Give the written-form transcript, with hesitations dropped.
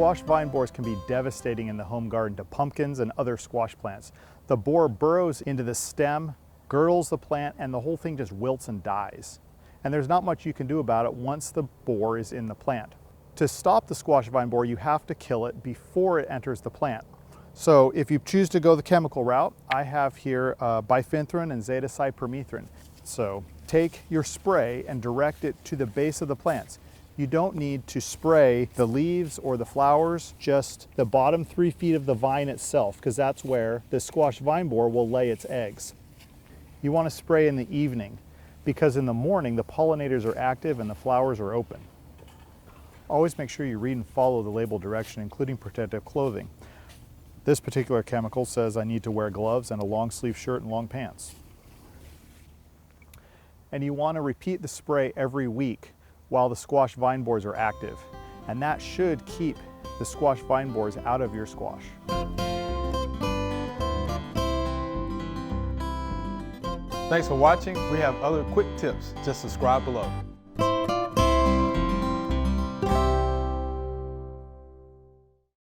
Squash vine borers can be devastating in the home garden to pumpkins and other squash plants. The borer burrows into the stem, girdles the plant, and the whole thing just wilts and dies. And there's not much you can do about it once the borer is in the plant. To stop the squash vine borer, you have to kill it before it enters the plant. So if you choose to go the chemical route, I have here bifenthrin and zeta-cypermethrin. So take your spray and direct it to the base of the plants. You don't need to spray the leaves or the flowers, just the bottom 3 feet of the vine itself, because that's where the squash vine borer will lay its eggs. You want to spray in the evening, because in the morning the pollinators are active and the flowers are open. Always make sure you read and follow the label direction, including protective clothing. This particular chemical says I need to wear gloves and a long sleeve shirt and long pants. And you want to repeat the spray every week while the squash vine borers are active. And that should keep the squash vine borers out of your squash. Thanks for watching. We have other quick tips. Just subscribe below.